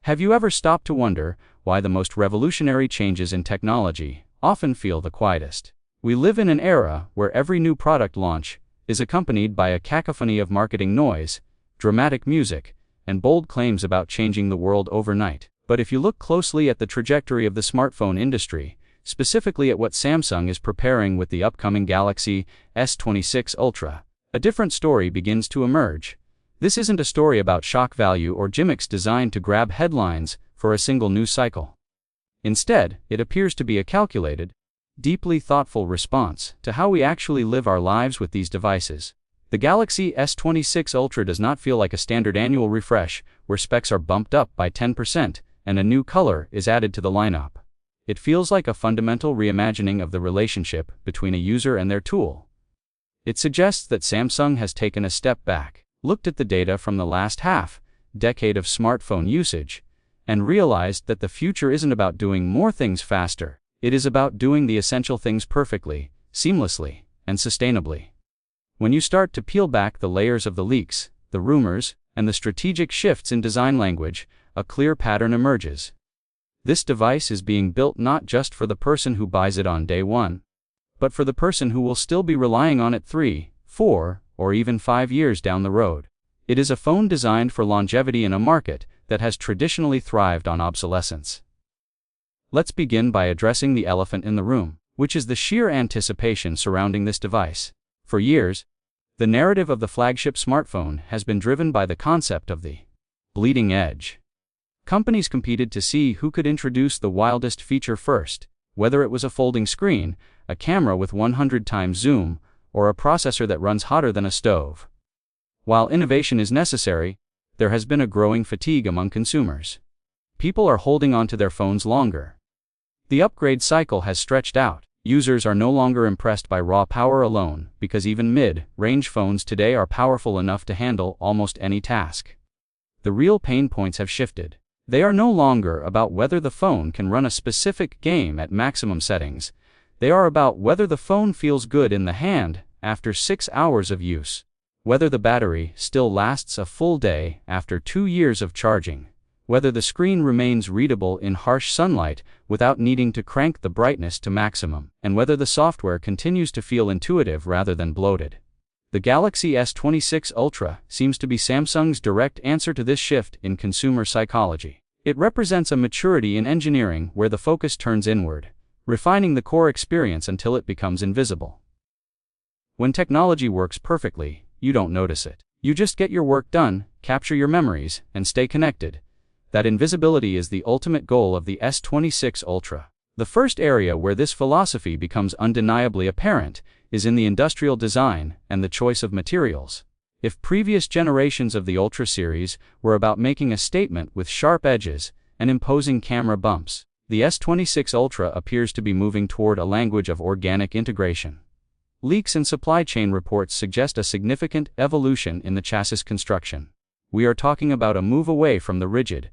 Have you ever stopped to wonder why the most revolutionary changes in technology often feel the quietest? We live in an era where every new product launch is accompanied by a cacophony of marketing noise, dramatic music, and bold claims about changing the world overnight. But if you look closely at the trajectory of the smartphone industry, specifically at what Samsung is preparing with the upcoming Galaxy S26 Ultra, a different story begins to emerge. This isn't a story about shock value or gimmicks designed to grab headlines for a single news cycle. Instead, it appears to be a calculated, deeply thoughtful response to how we actually live our lives with these devices. The Galaxy S26 Ultra does not feel like a standard annual refresh where specs are bumped up by 10% and a new color is added to the lineup. It feels like a fundamental reimagining of the relationship between a user and their tool. It suggests that Samsung has taken a step back, looked at the data from the last decade of smartphone usage, and realized that the future isn't about doing more things faster. It is about doing the essential things perfectly, seamlessly, and sustainably. When you start to peel back the layers of the leaks, the rumors, and the strategic shifts in design language, a clear pattern emerges. This device is being built not just for the person who buys it on day one, but for the person who will still be relying on it 3, 4, or even 5 years down the road. It is a phone designed for longevity in a market that has traditionally thrived on obsolescence. Let's begin by addressing the elephant in the room, which is the sheer anticipation surrounding this device. For years, the narrative of the flagship smartphone has been driven by the concept of the bleeding edge. Companies competed to see who could introduce the wildest feature first, whether it was a folding screen, a camera with 100 times zoom, or a processor that runs hotter than a stove. While innovation is necessary, there has been a growing fatigue among consumers. People are holding on to their phones longer. The upgrade cycle has stretched out. Users are no longer impressed by raw power alone, because even mid-range phones today are powerful enough to handle almost any task. The real pain points have shifted. They are no longer about whether the phone can run a specific game at maximum settings. They are about whether the phone feels good in the hand after 6 hours of use, whether the battery still lasts a full day after 2 years of charging, whether the screen remains readable in harsh sunlight without needing to crank the brightness to maximum, and whether the software continues to feel intuitive rather than bloated. The Galaxy S26 Ultra seems to be Samsung's direct answer to this shift in consumer psychology. It represents a maturity in engineering where the focus turns inward, refining the core experience until it becomes invisible. When technology works perfectly, you don't notice it. You just get your work done, capture your memories, and stay connected. That invisibility is the ultimate goal of the S26 Ultra. The first area where this philosophy becomes undeniably apparent is in the industrial design and the choice of materials. If previous generations of the Ultra series were about making a statement with sharp edges and imposing camera bumps, the S26 Ultra appears to be moving toward a language of organic integration. Leaks and supply chain reports suggest a significant evolution in the chassis construction. We are talking about a move away from the rigid,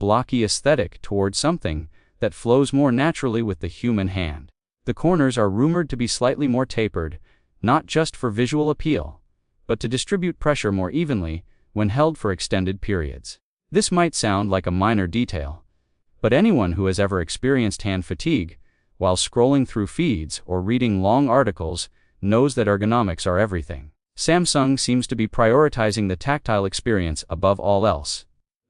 blocky aesthetic toward something that flows more naturally with the human hand. The corners are rumored to be slightly more tapered, not just for visual appeal, but to distribute pressure more evenly when held for extended periods. This might sound like a minor detail, but anyone who has ever experienced hand fatigue while scrolling through feeds or reading long articles knows that ergonomics are everything. Samsung seems to be prioritizing the tactile experience above all else.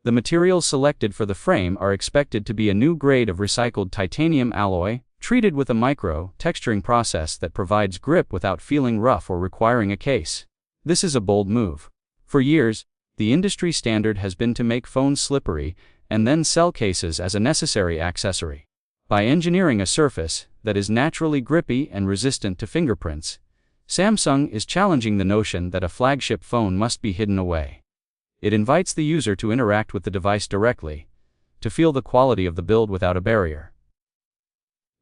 The materials selected for the frame are expected to be a new grade of recycled titanium alloy, treated with a micro-texturing process that provides grip without feeling rough or requiring a case. This is a bold move. For years, the industry standard has been to make phones slippery and then sell cases as a necessary accessory. By engineering a surface that is naturally grippy and resistant to fingerprints, Samsung is challenging the notion that a flagship phone must be hidden away. It invites the user to interact with the device directly, to feel the quality of the build without a barrier.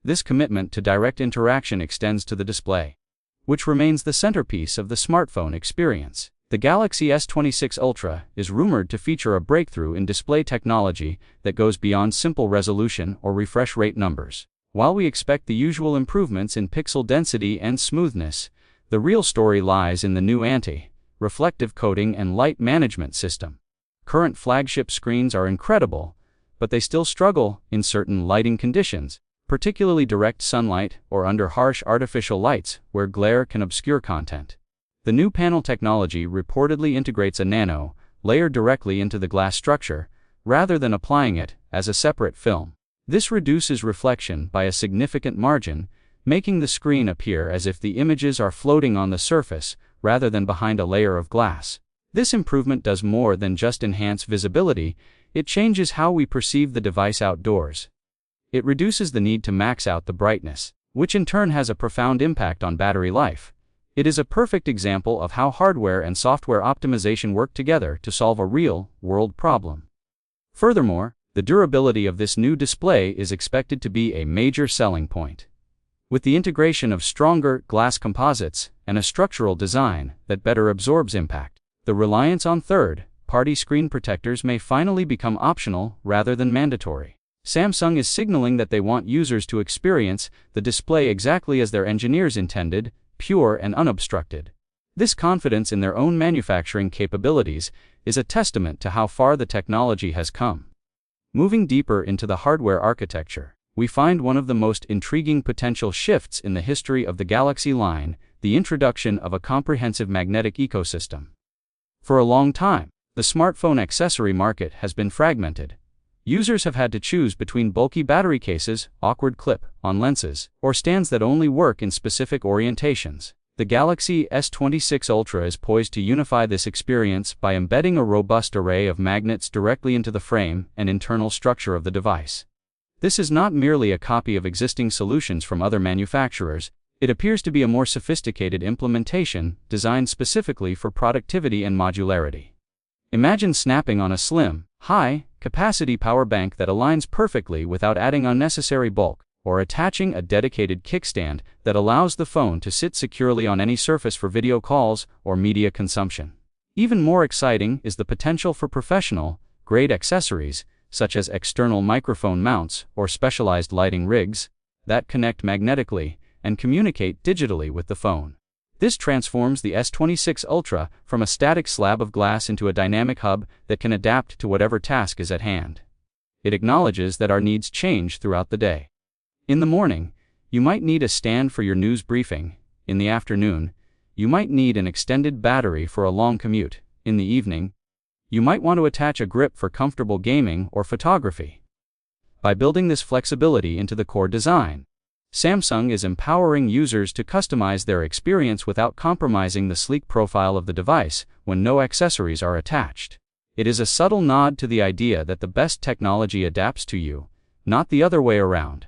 This commitment to direct interaction extends to the display, which remains the centerpiece of the smartphone experience. The Galaxy S26 Ultra is rumored to feature a breakthrough in display technology that goes beyond simple resolution or refresh rate numbers. While we expect the usual improvements in pixel density and smoothness, the real story lies in the new anti-reflective coating and light management system. Current flagship screens are incredible, but they still struggle in certain lighting conditions, particularly direct sunlight or under harsh artificial lights where glare can obscure content. The new panel technology reportedly integrates a nano layer directly into the glass structure, rather than applying it as a separate film. This reduces reflection by a significant margin, making the screen appear as if the images are floating on the surface rather than behind a layer of glass. This improvement does more than just enhance visibility, it changes how we perceive the device outdoors. It reduces the need to max out the brightness, which in turn has a profound impact on battery life. It is a perfect example of how hardware and software optimization work together to solve a real-world problem. Furthermore, the durability of this new display is expected to be a major selling point. With the integration of stronger glass composites and a structural design that better absorbs impact, the reliance on third-party screen protectors may finally become optional rather than mandatory. Samsung is signaling that they want users to experience the display exactly as their engineers intended, pure and unobstructed. This confidence in their own manufacturing capabilities is a testament to how far the technology has come. Moving deeper into the hardware architecture, we find one of the most intriguing potential shifts in the history of the Galaxy line, the introduction of a comprehensive magnetic ecosystem. For a long time, the smartphone accessory market has been fragmented. Users have had to choose between bulky battery cases, awkward clip-on lenses, or stands that only work in specific orientations. The Galaxy S26 Ultra is poised to unify this experience by embedding a robust array of magnets directly into the frame and internal structure of the device. This is not merely a copy of existing solutions from other manufacturers, it appears to be a more sophisticated implementation designed specifically for productivity and modularity. Imagine snapping on a slim, high-capacity power bank that aligns perfectly without adding unnecessary bulk, or attaching a dedicated kickstand that allows the phone to sit securely on any surface for video calls or media consumption. Even more exciting is the potential for professional-grade accessories, such as external microphone mounts or specialized lighting rigs, that connect magnetically and communicate digitally with the phone. This transforms the S26 Ultra from a static slab of glass into a dynamic hub that can adapt to whatever task is at hand. It acknowledges that our needs change throughout the day. In the morning, you might need a stand for your news briefing. In the afternoon, you might need an extended battery for a long commute. In the evening, you might want to attach a grip for comfortable gaming or photography. By building this flexibility into the core design, Samsung is empowering users to customize their experience without compromising the sleek profile of the device when no accessories are attached. It is a subtle nod to the idea that the best technology adapts to you, not the other way around.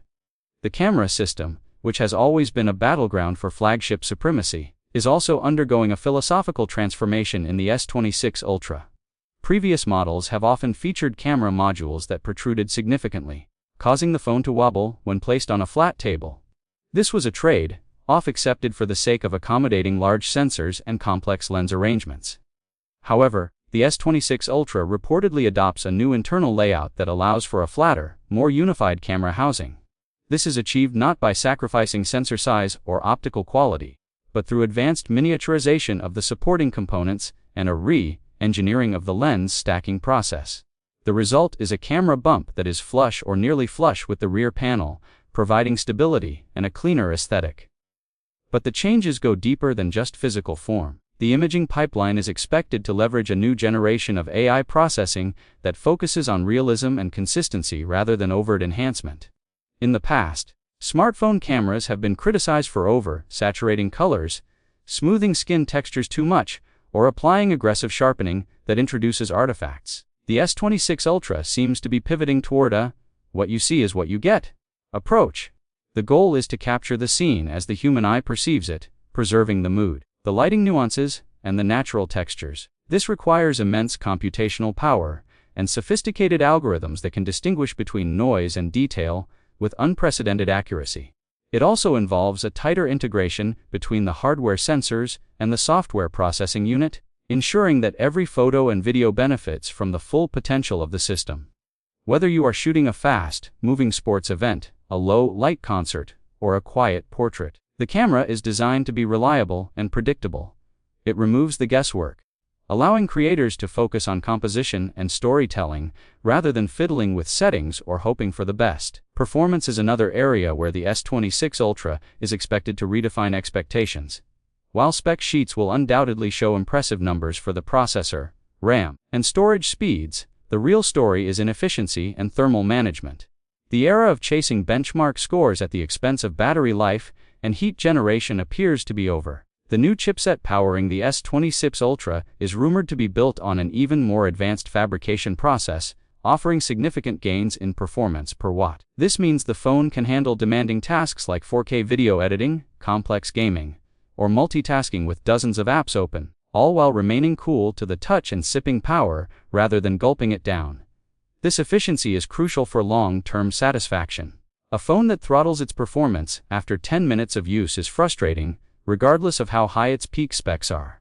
The camera system, which has always been a battleground for flagship supremacy, is also undergoing a philosophical transformation in the S26 Ultra. Previous models have often featured camera modules that protruded significantly, causing the phone to wobble when placed on a flat table. This was a trade-off accepted for the sake of accommodating large sensors and complex lens arrangements. However, the S26 Ultra reportedly adopts a new internal layout that allows for a flatter, more unified camera housing. This is achieved not by sacrificing sensor size or optical quality, but through advanced miniaturization of the supporting components and a re-engineering of the lens stacking process. The result is a camera bump that is flush or nearly flush with the rear panel, providing stability and a cleaner aesthetic. But the changes go deeper than just physical form. The imaging pipeline is expected to leverage a new generation of AI processing that focuses on realism and consistency rather than overt enhancement. In the past, smartphone cameras have been criticized for over-saturating colors, smoothing skin textures too much, or applying aggressive sharpening that introduces artifacts. The S26 Ultra seems to be pivoting toward a "what you see is what you get" approach. The goal is to capture the scene as the human eye perceives it, preserving the mood, the lighting nuances, and the natural textures. This requires immense computational power and sophisticated algorithms that can distinguish between noise and detail with unprecedented accuracy. It also involves a tighter integration between the hardware sensors and the software processing unit, ensuring that every photo and video benefits from the full potential of the system. Whether you are shooting a fast-moving sports event, a low-light concert, or a quiet portrait, the camera is designed to be reliable and predictable. It removes the guesswork, allowing creators to focus on composition and storytelling rather than fiddling with settings or hoping for the best. Performance is another area where the S26 Ultra is expected to redefine expectations. While spec sheets will undoubtedly show impressive numbers for the processor, RAM, and storage speeds, the real story is in efficiency and thermal management. The era of chasing benchmark scores at the expense of battery life and heat generation appears to be over. The new chipset powering the S26 Ultra is rumored to be built on an even more advanced fabrication process, offering significant gains in performance per watt. This means the phone can handle demanding tasks like 4K video editing, complex gaming, or multitasking with dozens of apps open, all while remaining cool to the touch and sipping power rather than gulping it down. This efficiency is crucial for long-term satisfaction. A phone that throttles its performance after 10 minutes of use is frustrating, regardless of how high its peak specs are.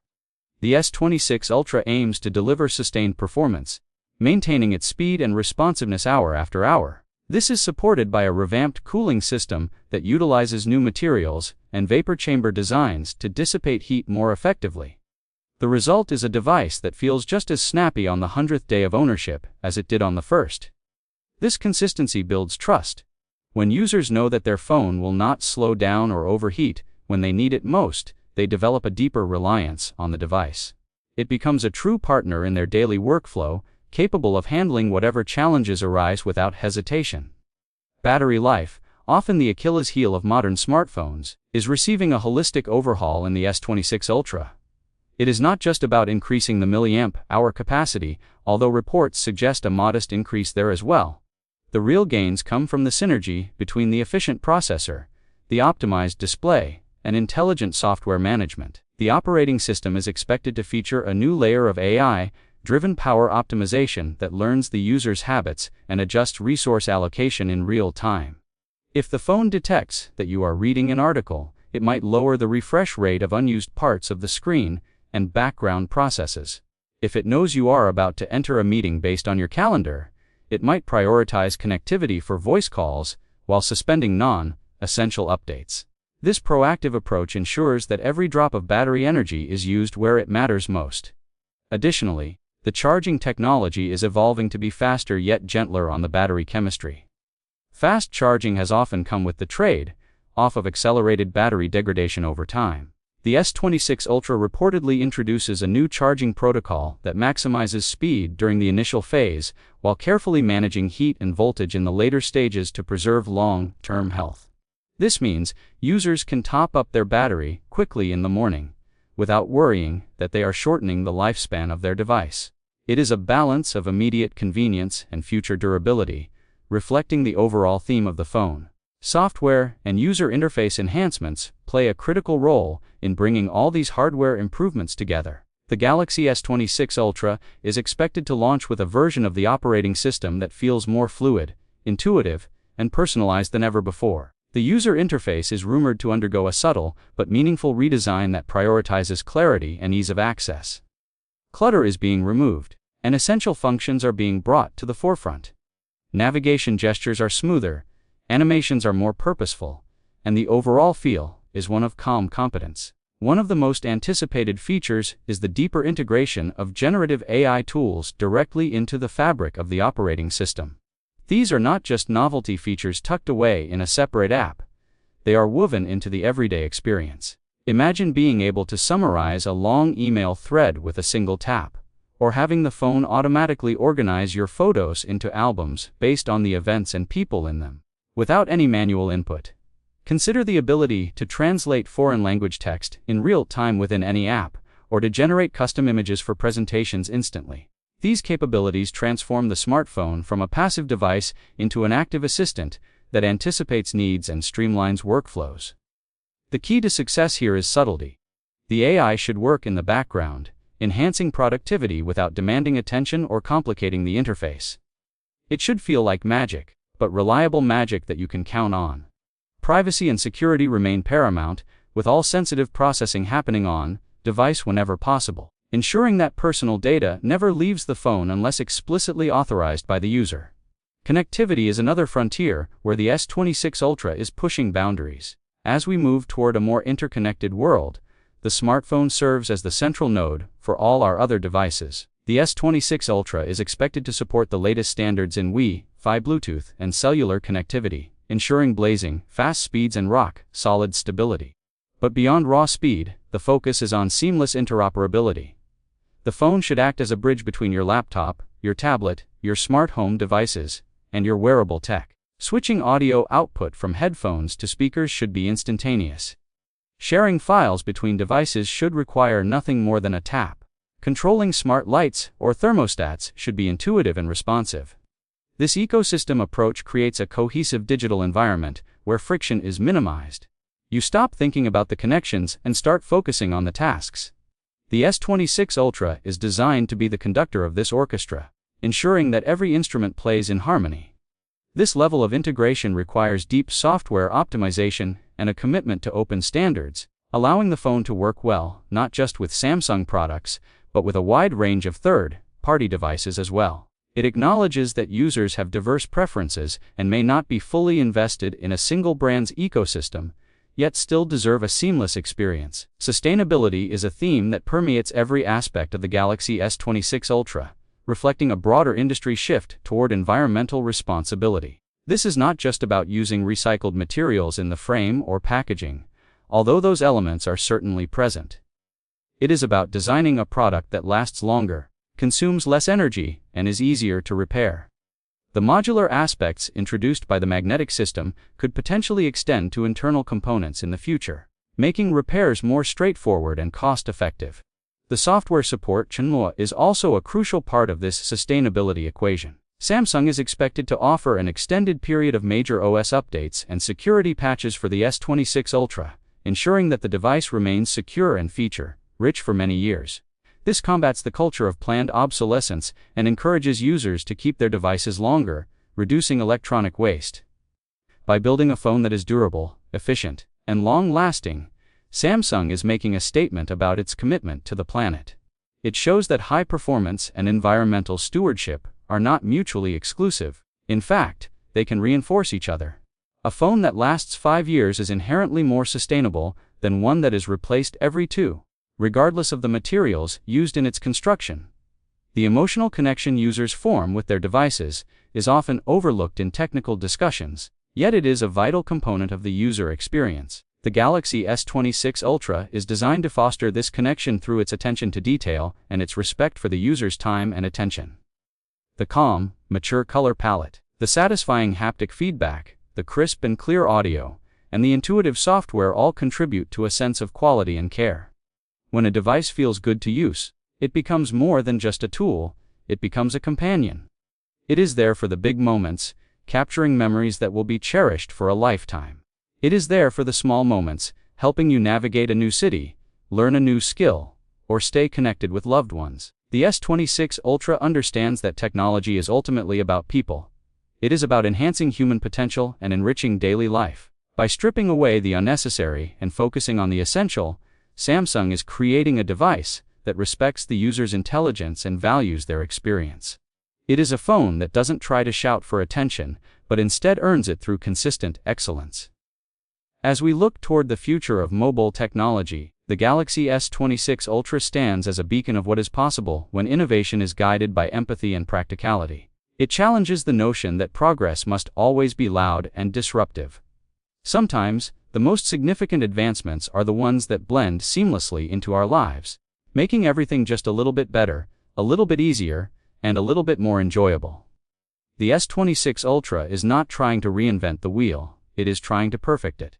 The S26 Ultra aims to deliver sustained performance, maintaining its speed and responsiveness hour after hour. This is supported by a revamped cooling system that utilizes new materials and vapor chamber designs to dissipate heat more effectively. The result is a device that feels just as snappy on the 100th day of ownership as it did on the first. This consistency builds trust. When users know that their phone will not slow down or overheat when they need it most, they develop a deeper reliance on the device. It becomes a true partner in their daily workflow, capable of handling whatever challenges arise without hesitation. Battery life, often the Achilles heel of modern smartphones, is receiving a holistic overhaul in the S26 Ultra. It is not just about increasing the milliamp-hour capacity, although reports suggest a modest increase there as well. The real gains come from the synergy between the efficient processor, the optimized display, and intelligent software management. The operating system is expected to feature a new layer of AI-driven power optimization that learns the user's habits and adjusts resource allocation in real time. If the phone detects that you are reading an article, it might lower the refresh rate of unused parts of the screen and background processes. If it knows you are about to enter a meeting based on your calendar, it might prioritize connectivity for voice calls while suspending non-essential updates. This proactive approach ensures that every drop of battery energy is used where it matters most. Additionally, the charging technology is evolving to be faster yet gentler on the battery chemistry. Fast charging has often come with the trade-off of accelerated battery degradation over time. The S26 Ultra reportedly introduces a new charging protocol that maximizes speed during the initial phase, while carefully managing heat and voltage in the later stages to preserve long-term health. This means users can top up their battery quickly in the morning, without worrying that they are shortening the lifespan of their device. It is a balance of immediate convenience and future durability, reflecting the overall theme of the phone. Software and user interface enhancements play a critical role in bringing all these hardware improvements together. The Galaxy S26 Ultra is expected to launch with a version of the operating system that feels more fluid, intuitive, and personalized than ever before. The user interface is rumored to undergo a subtle but meaningful redesign that prioritizes clarity and ease of access. Clutter is being removed, and essential functions are being brought to the forefront. Navigation gestures are smoother, animations are more purposeful, and the overall feel is one of calm competence. One of the most anticipated features is the deeper integration of generative AI tools directly into the fabric of the operating system. These are not just novelty features tucked away in a separate app. They are woven into the everyday experience. Imagine being able to summarize a long email thread with a single tap, or having the phone automatically organize your photos into albums based on the events and people in them, without any manual input. Consider the ability to translate foreign language text in real time within any app, or to generate custom images for presentations instantly. These capabilities transform the smartphone from a passive device into an active assistant that anticipates needs and streamlines workflows. The key to success here is subtlety. The AI should work in the background, enhancing productivity without demanding attention or complicating the interface. It should feel like magic, but reliable magic that you can count on. Privacy and security remain paramount, with all sensitive processing happening on device whenever possible, ensuring that personal data never leaves the phone unless explicitly authorized by the user. Connectivity is another frontier where the S26 Ultra is pushing boundaries. As we move toward a more interconnected world, the smartphone serves as the central node for all our other devices. The S26 Ultra is expected to support the latest standards in Wi-Fi, Bluetooth, and cellular connectivity, ensuring blazing fast speeds and rock-solid stability. But beyond raw speed, the focus is on seamless interoperability. The phone should act as a bridge between your laptop, your tablet, your smart home devices, and your wearable tech. Switching audio output from headphones to speakers should be instantaneous. Sharing files between devices should require nothing more than a tap. Controlling smart lights or thermostats should be intuitive and responsive. This ecosystem approach creates a cohesive digital environment where friction is minimized. You stop thinking about the connections and start focusing on the tasks. The S26 Ultra is designed to be the conductor of this orchestra, ensuring that every instrument plays in harmony. This level of integration requires deep software optimization and a commitment to open standards, allowing the phone to work well, not just with Samsung products, but with a wide range of third-party devices as well. It acknowledges that users have diverse preferences and may not be fully invested in a single brand's ecosystem, yet still deserve a seamless experience. Sustainability is a theme that permeates every aspect of the Galaxy S26 Ultra, reflecting a broader industry shift toward environmental responsibility. This is not just about using recycled materials in the frame or packaging, although those elements are certainly present. It is about designing a product that lasts longer, consumes less energy, and is easier to repair. The modular aspects introduced by the magnetic system could potentially extend to internal components in the future, making repairs more straightforward and cost-effective. The software support is also a crucial part of this sustainability equation. Samsung is expected to offer an extended period of major OS updates and security patches for the S26 Ultra, ensuring that the device remains secure and feature-rich for many years. This combats the culture of planned obsolescence and encourages users to keep their devices longer, reducing electronic waste. By building a phone that is durable, efficient, and long-lasting, Samsung is making a statement about its commitment to the planet. It shows that high performance and environmental stewardship are not mutually exclusive. In fact, they can reinforce each other. A phone that lasts 5 years is inherently more sustainable than one that is replaced every 2. Regardless of the materials used in its construction. The emotional connection users form with their devices is often overlooked in technical discussions, yet it is a vital component of the user experience. The Galaxy S26 Ultra is designed to foster this connection through its attention to detail and its respect for the user's time and attention. The calm, mature color palette, the satisfying haptic feedback, the crisp and clear audio, and the intuitive software all contribute to a sense of quality and care. When a device feels good to use, it becomes more than just a tool, it becomes a companion. It is there for the big moments, capturing memories that will be cherished for a lifetime. It is there for the small moments, helping you navigate a new city, learn a new skill, or stay connected with loved ones. The S26 Ultra understands that technology is ultimately about people. It is about enhancing human potential and enriching daily life. By stripping away the unnecessary and focusing on the essential, Samsung is creating a device that respects the user's intelligence and values their experience. It is a phone that doesn't try to shout for attention, but instead earns it through consistent excellence. As we look toward the future of mobile technology, the Galaxy S26 Ultra stands as a beacon of what is possible when innovation is guided by empathy and practicality. It challenges the notion that progress must always be loud and disruptive. Sometimes, the most significant advancements are the ones that blend seamlessly into our lives, making everything just a little bit better, a little bit easier, and a little bit more enjoyable. The S26 Ultra is not trying to reinvent the wheel, it is trying to perfect it.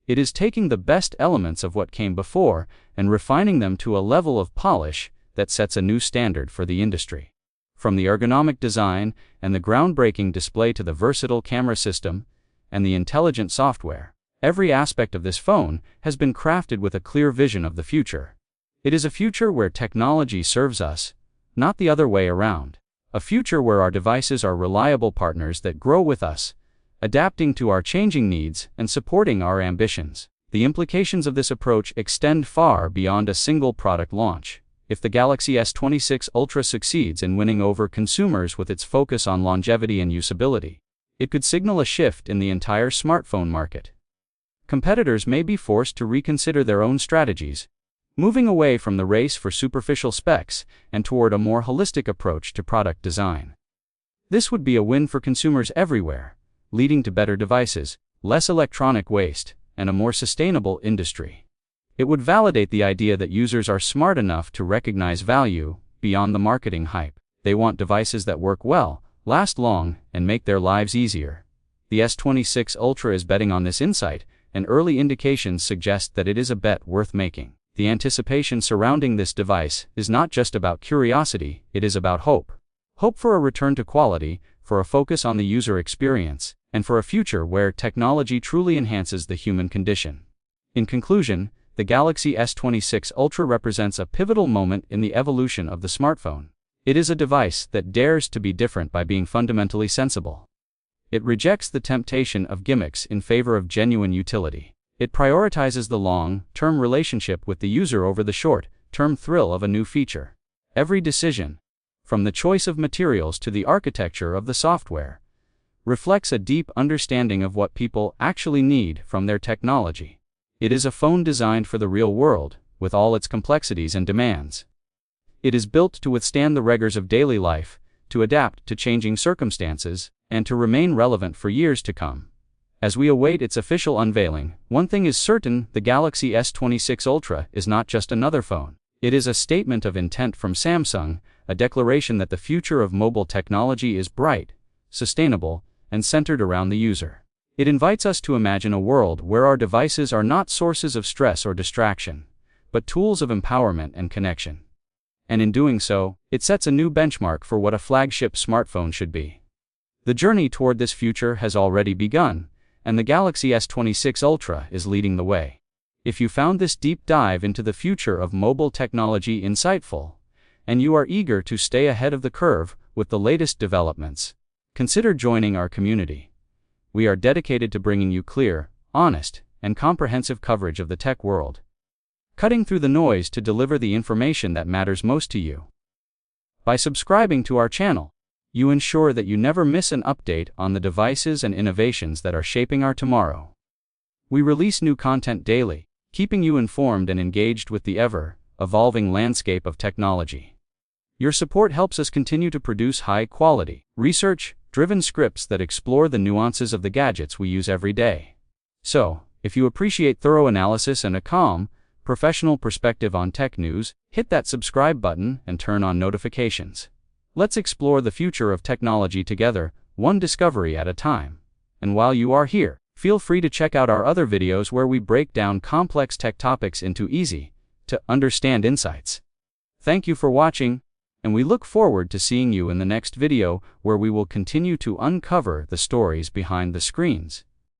It is taking the best elements of what came before and refining them to a level of polish that sets a new standard for the industry. From the ergonomic design and the groundbreaking display to the versatile camera system and the intelligent software, every aspect of this phone has been crafted with a clear vision of the future. It is a future where technology serves us, not the other way around. A future where our devices are reliable partners that grow with us, adapting to our changing needs and supporting our ambitions. The implications of this approach extend far beyond a single product launch. If the Galaxy S26 Ultra succeeds in winning over consumers with its focus on longevity and usability, it could signal a shift in the entire smartphone market. Competitors may be forced to reconsider their own strategies, moving away from the race for superficial specs and toward a more holistic approach to product design. This would be a win for consumers everywhere, leading to better devices, less electronic waste, and a more sustainable industry. It would validate the idea that users are smart enough to recognize value beyond the marketing hype. They want devices that work well, last long, and make their lives easier. The S26 Ultra is betting on this insight, and early indications suggest that it is a bet worth making. The anticipation surrounding this device is not just about curiosity, it is about hope. Hope for a return to quality, for a focus on the user experience, and for a future where technology truly enhances the human condition. In conclusion, the Galaxy S26 Ultra represents a pivotal moment in the evolution of the smartphone. It is a device that dares to be different by being fundamentally sensible. It rejects the temptation of gimmicks in favor of genuine utility. It prioritizes the long-term relationship with the user over the short-term thrill of a new feature. Every decision, from the choice of materials to the architecture of the software, reflects a deep understanding of what people actually need from their technology. It is a phone designed for the real world, with all its complexities and demands. It is built to withstand the rigors of daily life, to adapt to changing circumstances, and to remain relevant for years to come. As we await its official unveiling, one thing is certain: the Galaxy S26 Ultra is not just another phone. It is a statement of intent from Samsung, a declaration that the future of mobile technology is bright, sustainable, and centered around the user. It invites us to imagine a world where our devices are not sources of stress or distraction, but tools of empowerment and connection. And in doing so, it sets a new benchmark for what a flagship smartphone should be. The journey toward this future has already begun, and the Galaxy S26 Ultra is leading the way. If you found this deep dive into the future of mobile technology insightful, and you are eager to stay ahead of the curve with the latest developments, consider joining our community. We are dedicated to bringing you clear, honest, and comprehensive coverage of the tech world, cutting through the noise to deliver the information that matters most to you. By subscribing to our channel, you ensure that you never miss an update on the devices and innovations that are shaping our tomorrow. We release new content daily, keeping you informed and engaged with the ever-evolving landscape of technology. Your support helps us continue to produce high-quality, research-driven scripts that explore the nuances of the gadgets we use every day. So, if you appreciate thorough analysis and a calm, professional perspective on tech news, hit that subscribe button and turn on notifications. Let's explore the future of technology together, one discovery at a time. And while you are here, feel free to check out our other videos where we break down complex tech topics into easy-to-understand insights. Thank you for watching, and we look forward to seeing you in the next video where we will continue to uncover the stories behind the screens.